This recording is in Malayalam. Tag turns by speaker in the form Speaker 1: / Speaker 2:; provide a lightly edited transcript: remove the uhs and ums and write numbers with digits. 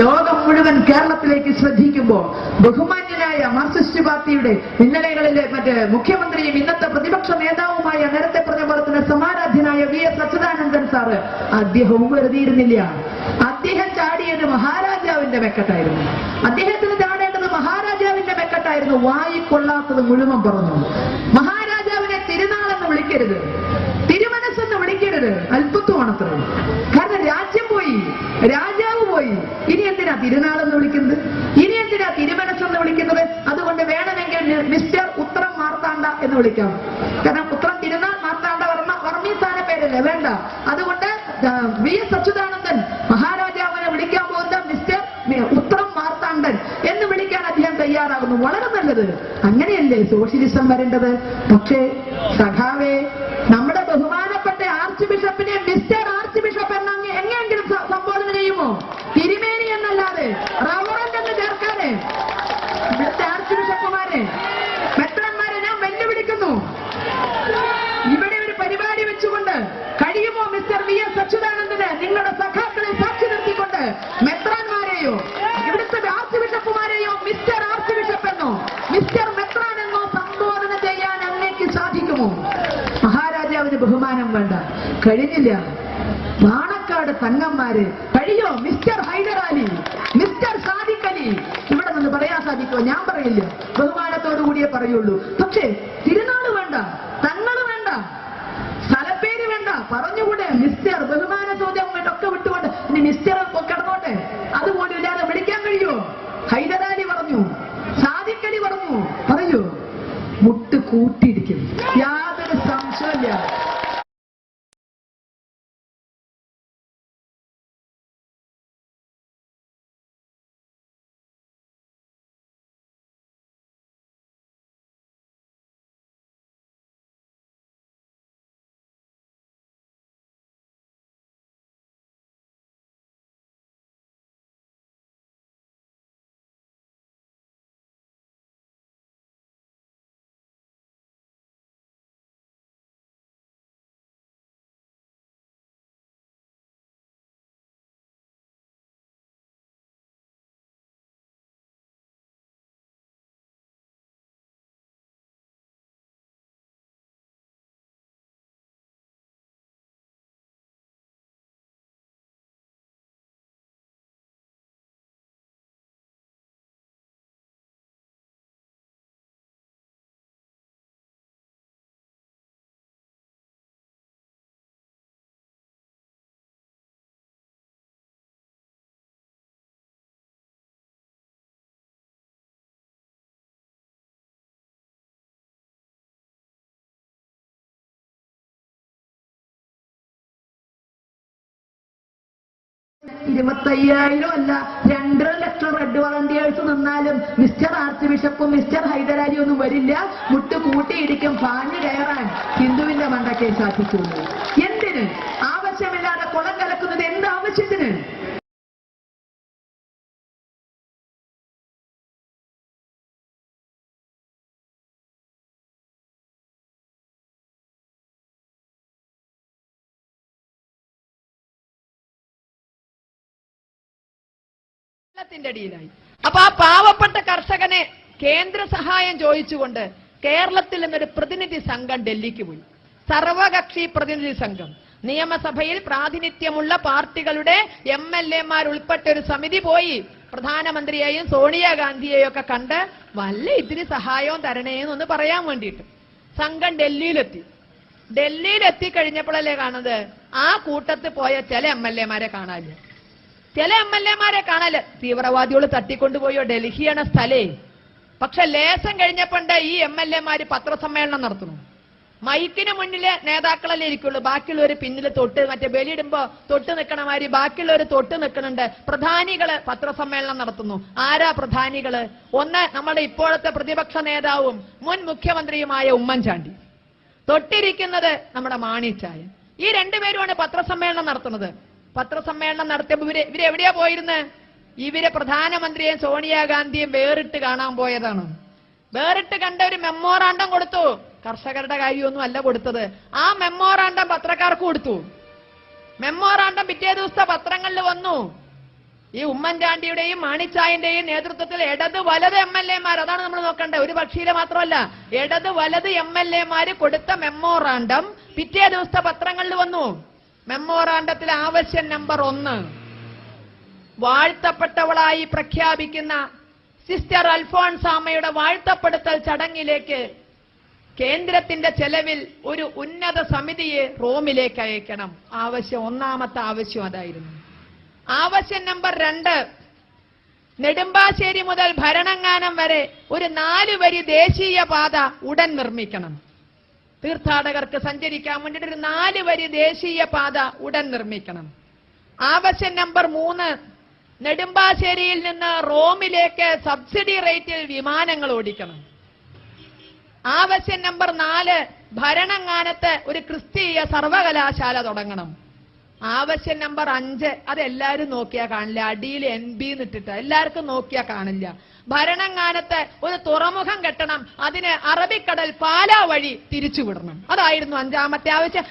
Speaker 1: ലോകം മുഴുവൻ കേരളത്തിലേക്ക് ശ്രദ്ധിക്കുമ്പോൾ ബഹുമാന്യനായ മാർക്സിസ്റ്റ് പാർട്ടിയുടെ ഇന്നലകളിലെ മുഖ്യമന്ത്രിയും ഇന്നത്തെ പ്രതിപക്ഷ നേതാവുമായ നേരത്തെ പറഞ്ഞ പോലെ തന്നെ സമാരാധ്യനായ VS അച്യുതാനന്ദൻ സാറ് അദ്ദേഹവും വെറുതെയിരുന്നില്ല. അദ്ദേഹം ചാടിയത് മഹാരാജാവിന്റെ മെക്കട്ടായിരുന്നു. അദ്ദേഹത്തിന് ചാടേണ്ടത് മഹാരാജാവിന്റെ മെക്കട്ടായിരുന്നു. വായിക്കൊള്ളാത്തത് മുഴുവൻ പറഞ്ഞു. മഹാരാജാവിനെ തിരുനാളെന്ന് വിളിക്കരുത്, തിരുമനസ്സെന്ന് വിളിക്കരുത്. അത്ഭുതമാണത്ര. കാരണം രാജ്യം പോയി, രാജാവ് പോയി. ഇനി എന്തിനാ തിരുനാളെന്ന് വിളിക്കുന്നത്? ഇനി എന്തിനാ തിരുമനസ്സെന്ന് വിളിക്കുന്നത്? അതുകൊണ്ട് വേണമെങ്കിൽ മിസ്റ്റർ ഉത്രം മാർത്താണ്ഡ എന്ന് വിളിക്കാം. കാരണം ഉത്രം തിരുനാൾ മാർത്താണ്ഡ വർമ്മീസ്ഥാന പേരല്ലേ, വേണ്ട. അതുകൊണ്ട് VS അച്യുതാനന്ദൻ മഹാരാജാവിനെ വിളിക്കാൻ പോകുന്ന മിസ്റ്റർ ഉത്രം മാർത്താണ്ഡൻ എന്ന് വിളിക്കാൻ അദ്ദേഹം തയ്യാറാകുന്നു. വളരെ നല്ലത്. അങ്ങനെയല്ലേ സോഷ്യലിസം വരേണ്ടത്. പക്ഷേ സഖാവേ, നമ്മുടെ ബഹുമാനപ്പെട്ട ആർച്ച് ബിഷപ്പിനെ മിസ്റ്റർ ആർച്ച് ബിഷപ്പ് എന്ന എങ്ങനെയെങ്കിലും സംബോധന ചെയ്യുമോ? തിരുമേനി എന്നല്ലാതെ റവറന്റ് എന്ന് ചേർക്കാതെ ഇവിടുത്തെ ആർച്ച് ബിഷപ്പുമാരെ മെത്രന്മാരെ ഞാൻ വെല്ലുവിളിക്കുന്നു. ഇവിടെ ഒരു പരിപാടി വെച്ചുകൊണ്ട് കഴിയുമോ മിസ്റ്റർ VS അച്യുതാനന്ദന് നിങ്ങളുടെ സഖാക്കളെ സാക്ഷി നിർത്തിക്കൊണ്ട് മെത്രാന്മാരെയോ ഇവിടുത്തെ ആർച്ച് ബിഷപ്പുമാരെയോ മിസ്റ്റർ ആർച്ച് ബിഷപ്പ് എന്നോ മിസ്റ്റർ മെത്രാൻ എന്നോ സംബോധന ചെയ്യാൻ അങ്ങേക്ക് സാധിക്കുമോ? മഹാരാജാവിന് ബഹുമാനം വേണ്ട, കഴിഞ്ഞില്ല. പാണക്കാട് തങ്ങന്മാര് കഴിയോ? മിസ്റ്റർ ഹൈദരാലി, മിസ്റ്റർ സാദിഖ് അലി, ഇവിടെ നിന്ന് പറയാൻ സാധിക്കുമോ? ഞാൻ പറയില്ല, ബഹുമാനത്തോടു കൂടിയേ പറയുള്ളൂ. പക്ഷേ തിരുനാള് വേണ്ട, തങ്ങള് വേണ്ട, സ്ഥലപ്പേര് വേണ്ട, പറഞ്ഞുകൂടെ മിസ്റ്റർ? ബഹുമാന ചോദ്യം ഒക്കെ വിട്ടുകൊണ്ട് ഇനി മിസ്റ്റർ കിടന്നോട്ടെ, അതുപോലെ ഇല്ലാതെ വിളിക്കാൻ കഴിയുമോ? ഹൈദരാലി പറഞ്ഞു, സാദിഖ് അലി പറഞ്ഞു, പറയൂ. മുട്ട് കൂട്ടിയിരിക്കും, യാതൊരു സംശയമില്ല. $25,000 അല്ല 2 ലക്ഷം റെഡ് വളണ്ടിയേഴ്സ് നിന്നാലും മിസ്റ്റർ ആർച്ച് ബിഷപ്പും മിസ്റ്റർ ഹൈദരാലിയും ഒന്നും വരില്ല. മുട്ട് കൂട്ടിയിടിക്കും, പാഞ്ഞു കയറാൻ ഹിന്ദുവിന്റെ മണ്ടയ്ക്ക് സാധിച്ചുള്ളൂ. എന്തിന്? ആവശ്യമില്ലാതെ കുളം കലക്കുന്നത് എന്ത് ആവശ്യത്തിന്? അടിയിലായി. അപ്പൊ ആ പാവപ്പെട്ട കർഷകനെ കേന്ദ്ര സഹായം ചോദിച്ചുകൊണ്ട് കേരളത്തിൽ നിന്നൊരു പ്രതിനിധി സംഘം ഡൽഹിക്ക് പോയി. സർവകക്ഷി പ്രതിനിധി സംഘം. നിയമസഭയിൽ പ്രാതിനിധ്യമുള്ള പാർട്ടികളുടെ MLA-മാർ ഉൾപ്പെട്ട ഒരു സമിതി പോയി പ്രധാനമന്ത്രിയെയും സോണിയാഗാന്ധിയെയും ഒക്കെ കണ്ട് വല്ല ഇത്തിരി സഹായവും തരണേന്നൊന്ന് പറയാൻ വേണ്ടിയിട്ട് സംഘം ഡൽഹിയിലെത്തി. ഡൽഹിയിലെത്തി കഴിഞ്ഞപ്പോഴല്ലേ കാണുന്നത് ആ കൂട്ടത്തിൽ പോയ ചില MLA-മാരെ കാണാനില്ല. ചില MLA-മാരെ കാണല് തീവ്രവാദികൾ തട്ടിക്കൊണ്ടുപോയോ, ഡൽഹിയാണ് സ്ഥലേ. പക്ഷെ ലേശം കഴിഞ്ഞപ്പോണ്ട് ഈ MLA-മാര് പത്രസമ്മേളനം നടത്തുന്നു. മൈക്കിന് മുന്നില് നേതാക്കളല്ലേ ഇരിക്കുള്ളൂ, ബാക്കിയുള്ളവർ പിന്നിൽ തൊട്ട് മറ്റേ ബലിയിടുമ്പോ തൊട്ട് നിൽക്കണമാതിരി ബാക്കിയുള്ളവർ തൊട്ട് നിൽക്കുന്നുണ്ട്. പ്രധാനികള് പത്രസമ്മേളനം നടത്തുന്നു. ആരാ പ്രധാനികള്? ഒന്ന് നമ്മുടെ ഇപ്പോഴത്തെ പ്രതിപക്ഷ നേതാവും മുൻ മുഖ്യമന്ത്രിയുമായ ഉമ്മൻചാണ്ടി, തൊട്ടിരിക്കുന്നത് നമ്മുടെ മാണിച്ചായ. ഈ രണ്ടുപേരുമാണ് പത്രസമ്മേളനം നടത്തുന്നത്. പത്രസമ്മേളനം നടത്തിയപ്പോൾ ഇവരെവിടെയാ പോയിരുന്നത്? ഇവരെ പ്രധാനമന്ത്രിയെയും സോണിയാഗാന്ധിയും വേറിട്ട് കാണാൻ പോയതാണ്. വേറിട്ട് കണ്ട ഒരു മെമ്മോറാണ്ടം കൊടുത്തു. കർഷകരുടെ കാര്യമൊന്നും അല്ല കൊടുത്തത്. ആ മെമ്മോറാണ്ടം പത്രക്കാർക്ക് കൊടുത്തു. മെമ്മോറാണ്ടം പിറ്റേ ദിവസത്തെ പത്രങ്ങളിൽ വന്നു.
Speaker 2: ഈ ഉമ്മൻചാണ്ടിയുടെയും മാണിച്ചായന്റെയും നേതൃത്വത്തിൽ ഇടത് വലത് MLA-മാർ, അതാണ് നമ്മൾ നോക്കേണ്ടത്. ഒരു പക്ഷിയിലെ മാത്രമല്ല, ഇടത് വലത് MLA-മാര് കൊടുത്ത മെമ്മോറാണ്ടം പിറ്റേ ദിവസത്തെ പത്രങ്ങളിൽ വന്നു. മെമ്മോറാണ്ടത്തിലെ ആവശ്യം നമ്പർ 1, വാഴ്ത്തപ്പെട്ടവളായി പ്രഖ്യാപിക്കുന്ന സിസ്റ്റർ അൽഫോൺസാമ്മയുടെ വാഴ്ത്തപ്പെടുത്തൽ ചടങ്ങിലേക്ക് കേന്ദ്രത്തിന്റെ ചെലവിൽ ഒരു ഉന്നത സമിതിയെ റോമിലേക്ക് അയക്കണം. ആവശ്യം, ഒന്നാമത്തെ ആവശ്യം അതായിരുന്നു. ആവശ്യം നമ്പർ 2, നെടുമ്പാശ്ശേരി മുതൽ ഭരണങ്ങാനം വരെ ഒരു 4 വരി ദേശീയ പാത ഉടൻ നിർമ്മിക്കണം. തീർത്ഥാടകർക്ക് സഞ്ചരിക്കാൻ വേണ്ടിയിട്ട് ഒരു 4 വരി ദേശീയ പാത ഉടൻ നിർമ്മിക്കണം. ആവശ്യം നമ്പർ 3, നെടുമ്പാശ്ശേരിയിൽ നിന്ന് റോമിലേക്ക് സബ്സിഡി റേറ്റിൽ വിമാനങ്ങൾ ഓടിക്കണം. ആവശ്യം നമ്പർ 4, ഭരണങ്ങാനത്ത് ഒരു ക്രിസ്തീയ സർവകലാശാല തുടങ്ങണം. ആവശ്യം നമ്പർ 5, അതെല്ലാരും നോക്കിയാ കാണില്ല, അടിയിൽ NB എന്നിട്ടിട്ട് എല്ലാവർക്കും നോക്കിയാ കാണില്ല. ഭരണങ്ങാനത്ത് ഒരു തുറമുഖം കെട്ടണം, അതിന് അറബിക്കടൽ പാലാ വഴി തിരിച്ചുവിടണം. അതായിരുന്നു 5ാമത്തെ ആവശ്യം.